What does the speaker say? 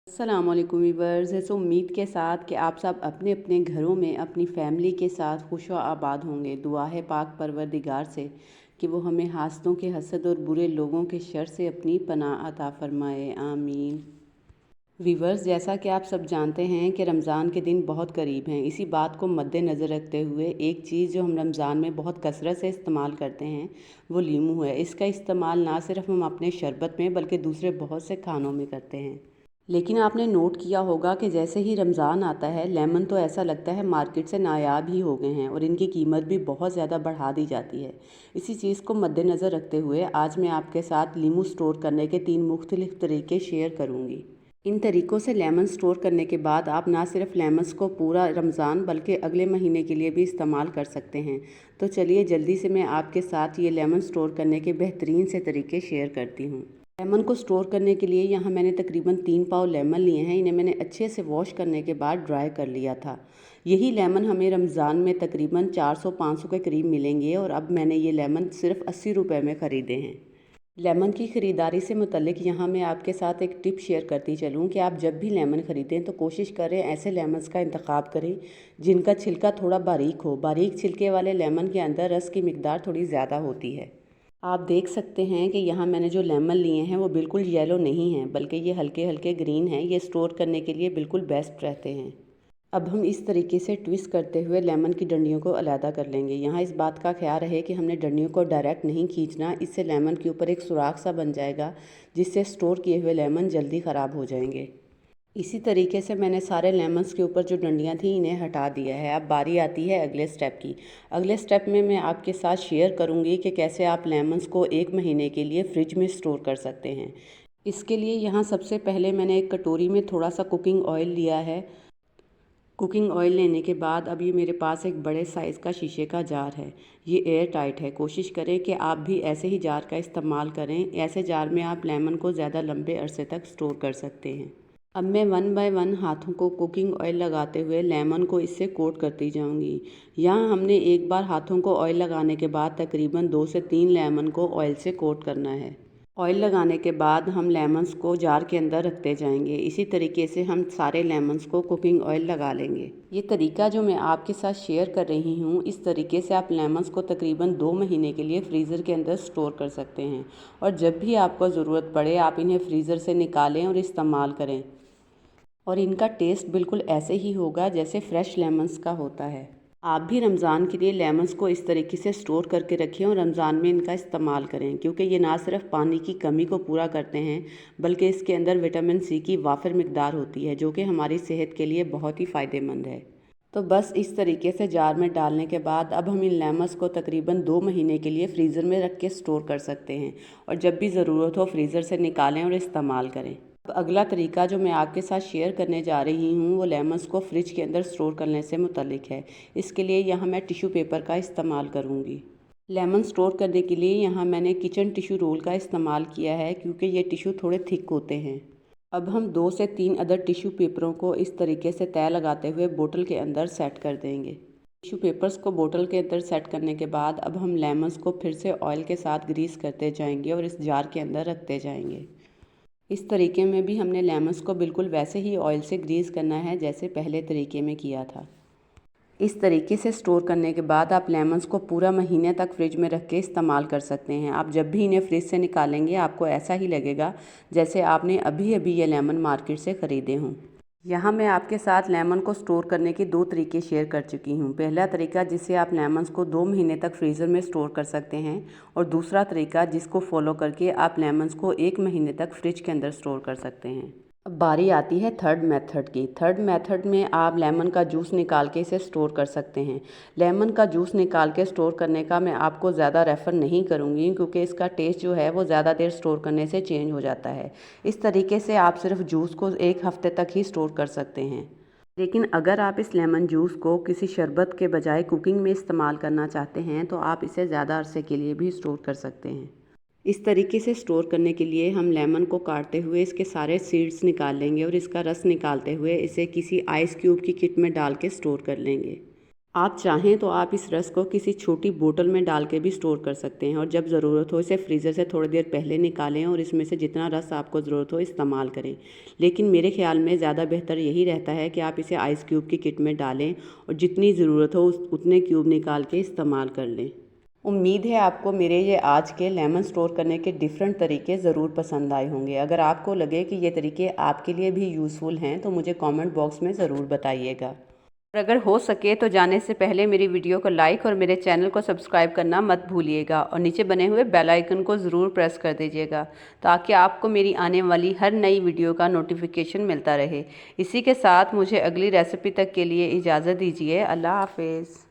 अस्सलामुअलैकुम वीवर्स। ऐसे उम्मीद के साथ कि आप सब अपने अपने घरों में अपनी फैमिली के साथ खुश व आबाद होंगे। दुआ है पाक परवरदिगार से कि वो हमें हासदों के हसद और बुरे लोगों के शर से अपनी पनाह अता फरमाए, आमीन। वीवर्स, जैसा कि आप सब जानते हैं कि रमज़ान के दिन बहुत करीब हैं। इसी बात को मद्देनज़र रखते हुए एक चीज़ जो हम रमज़ान में बहुत कसरत से इस्तेमाल करते हैं वो लीमू है। इसका इस्तेमाल ना सिर्फ हम अपने शरबत में बल्कि दूसरे बहुत से खानों में करते हैं। लेकिन आपने नोट किया होगा कि जैसे ही रमज़ान आता है लेमन तो ऐसा लगता है मार्केट से नायाब ही हो गए हैं और इनकी कीमत भी बहुत ज़्यादा बढ़ा दी जाती है। इसी चीज़ को मद्देनज़र रखते हुए आज मैं आपके साथ लीमू स्टोर करने के 3 मुख्तलिफ तरीके शेयर करूँगी। इन तरीक़ों से लेमन स्टोर करने के बाद आप ना सिर्फ लेमन्स को पूरा रमज़ान बल्कि अगले महीने के लिए भी इस्तेमाल कर सकते हैं। तो चलिए जल्दी से मैं आपके साथ ये लेमन स्टोर करने के बेहतरीन से तरीके शेयर करती हूँ। लेमन को स्टोर करने के लिए यहाँ मैंने तकरीबन 3 पाव लेमन लिए हैं। इन्हें मैंने अच्छे से वॉश करने के बाद ड्राई कर लिया था। यही लेमन हमें रमज़ान में तकरीबन 400-500 के करीब मिलेंगे और अब मैंने ये लेमन सिर्फ 80 रुपये में ख़रीदे हैं। लेमन की ख़रीदारी से मुतल्लिक यहाँ मैं आपके साथ एक टिप शेयर करती चलूँ कि आप जब भी लेमन ख़रीदें तो कोशिश करें ऐसे लेमन्स का इंतखाब करें जिनका छिलका थोड़ा बारीक हो। बारीक छिलके वाले लेमन के अंदर रस की मिकदार थोड़ी ज़्यादा होती है। आप देख सकते हैं कि यहाँ मैंने जो लेमन लिए हैं वो बिल्कुल येलो नहीं हैं बल्कि ये हल्के हल्के ग्रीन हैं। ये स्टोर करने के लिए बिल्कुल बेस्ट रहते हैं। अब हम इस तरीके से ट्विस्ट करते हुए लेमन की डंडियों को अलहदा कर लेंगे। यहाँ इस बात का ख्याल रहे कि हमने डंडियों को डायरेक्ट नहीं खींचना, इससे लेमन के ऊपर एक सुराख सा बन जाएगा जिससे स्टोर किए हुए लेमन जल्दी ख़राब हो जाएंगे। इसी तरीके से मैंने सारे लेमन्स के ऊपर जो डंडियाँ थी इन्हें हटा दिया है। अब बारी आती है अगले स्टेप की। अगले स्टेप में मैं आपके साथ शेयर करूँगी कि कैसे आप लेमन्स को 1 महीने के लिए फ्रिज में स्टोर कर सकते हैं। इसके लिए यहाँ सबसे पहले मैंने एक कटोरी में थोड़ा सा कुकिंग ऑयल लिया है। कुकिंग ऑयल लेने के बाद अब ये मेरे पास एक बड़े साइज़ का शीशे का जार है। ये एयर टाइट है। कोशिश करें कि आप भी ऐसे ही जार का इस्तेमाल करें। ऐसे जार में आप लेमन को ज़्यादा लंबे अरसे तक स्टोर कर सकते हैं। अब मैं 1 बाय 1 हाथों को कुकिंग ऑयल लगाते हुए लेमन को इससे कोट करती जाऊंगी। यहाँ हमने एक बार हाथों को ऑयल लगाने के बाद तकरीबन 2 से 3 लेमन को ऑयल से कोट करना है। ऑयल लगाने के बाद हम लेमन्स को जार के अंदर रखते जाएंगे। इसी तरीके से हम सारे लेमन्स को कुकिंग ऑयल लगा लेंगे। ये तरीका जो मैं आपके साथ शेयर कर रही हूँ, इस तरीके से आप लेमन्स को तकरीबन 2 महीने के लिए फ्रीज़र के अंदर स्टोर कर सकते हैं और जब भी आपको ज़रूरत पड़े आप इन्हें फ्रीज़र से निकालें और इस्तेमाल करें और इनका टेस्ट बिल्कुल ऐसे ही होगा जैसे फ़्रेश लेमन्स का होता है। आप भी रमज़ान के लिए लेमन्स को इस तरीके से स्टोर करके रखें और रमज़ान में इनका इस्तेमाल करें क्योंकि ये ना सिर्फ पानी की कमी को पूरा करते हैं बल्कि इसके अंदर विटामिन सी की वाफिर मिकदार होती है जो कि हमारी सेहत के लिए बहुत ही फ़ायदेमंद है। तो बस इस तरीके से जार में डालने के बाद अब हम इन लेमन्स को तकरीबन 2 महीने के लिए फ्रीज़र में रख के स्टोर कर सकते हैं और जब भी ज़रूरत हो फ्रीज़र से निकालें और इस्तेमाल करें। अब अगला तरीका जो मैं आपके साथ शेयर करने जा रही हूँ वो लेमन्स को फ्रिज के अंदर स्टोर करने से मुतल्लिक है। इसके लिए यहाँ मैं टिश्यू पेपर का इस्तेमाल करूँगी। लेमन स्टोर करने के लिए यहाँ मैंने किचन टिश्यू रोल का इस्तेमाल किया है क्योंकि ये टिश्यू थोड़े थिक होते हैं। अब हम 2 से 3 अदर टिश्यू पेपरों को इस तरीके से तय लगाते हुए बोतल के अंदर सेट कर देंगे। टिश्यू पेपर्स को बोतल के अंदर सेट करने के बाद अब हम लेमन्स को फिर से ऑयल के साथ ग्रीस करते जाएंगे और इस जार के अंदर रखते जाएंगे। इस तरीके में भी हमने लेमन्स को बिल्कुल वैसे ही ऑयल से ग्रीस करना है जैसे पहले तरीके में किया था। इस तरीके से स्टोर करने के बाद आप लेमन्स को पूरा महीने तक फ्रिज में रख के इस्तेमाल कर सकते हैं। आप जब भी इन्हें फ्रिज से निकालेंगे आपको ऐसा ही लगेगा जैसे आपने अभी अभी ये लेमन मार्केट से ख़रीदे हों। यहाँ मैं आपके साथ लेमन को स्टोर करने के 2 तरीके शेयर कर चुकी हूँ। पहला तरीका जिससे आप लेमन्स को 2 महीने तक फ्रीज़र में स्टोर कर सकते हैं और दूसरा तरीका जिसको फॉलो करके आप लेमन्स को 1 महीने तक फ्रिज के अंदर स्टोर कर सकते हैं। अब बारी आती है थर्ड मेथड की। थर्ड मेथड में आप लेमन का जूस निकाल के इसे स्टोर कर सकते हैं। लेमन का जूस निकाल के स्टोर करने का मैं आपको ज़्यादा रेफ़र नहीं करूँगी क्योंकि इसका टेस्ट जो है वो ज़्यादा देर स्टोर करने से चेंज हो जाता है। इस तरीके से आप सिर्फ जूस को 1 हफ़्ते तक ही स्टोर कर सकते हैं। लेकिन अगर आप इस लेमन जूस को किसी शरबत के बजाय कुकिंग में इस्तेमाल करना चाहते हैं तो आप इसे ज़्यादा अरसे के लिए भी स्टोर कर सकते हैं। इस तरीके से स्टोर करने के लिए हम लेमन को काटते हुए इसके सारे सीड्स निकाल लेंगे और इसका रस निकालते हुए इसे किसी आइस क्यूब की किट में डाल के स्टोर कर लेंगे। आप चाहें तो आप इस रस को किसी छोटी बोतल में डाल के भी स्टोर कर सकते हैं और जब ज़रूरत हो इसे फ्रीज़र से थोड़ी देर पहले निकालें और इसमें से जितना रस आपको ज़रूरत हो इस्तेमाल करें। लेकिन मेरे ख़्याल में ज़्यादा बेहतर यही रहता है कि आप इसे आइस क्यूब की किट में डालें और जितनी ज़रूरत हो उतने क्यूब निकाल के इस्तेमाल कर लें। उम्मीद है आपको मेरे ये आज के लेमन स्टोर करने के डिफरेंट तरीके ज़रूर पसंद आए होंगे। अगर आपको लगे कि ये तरीके आपके लिए भी यूज़फुल हैं तो मुझे कमेंट बॉक्स में ज़रूर बताइएगा। और अगर हो सके तो जाने से पहले मेरी वीडियो को लाइक और मेरे चैनल को सब्सक्राइब करना मत भूलिएगा और नीचे बने हुए बेल आइकन को ज़रूर प्रेस कर दीजिएगा ताकि आपको मेरी आने वाली हर नई वीडियो का नोटिफिकेशन मिलता रहे। इसी के साथ मुझे अगली रेसिपी तक के लिए इजाज़त दीजिए। अल्लाह हाफिज़।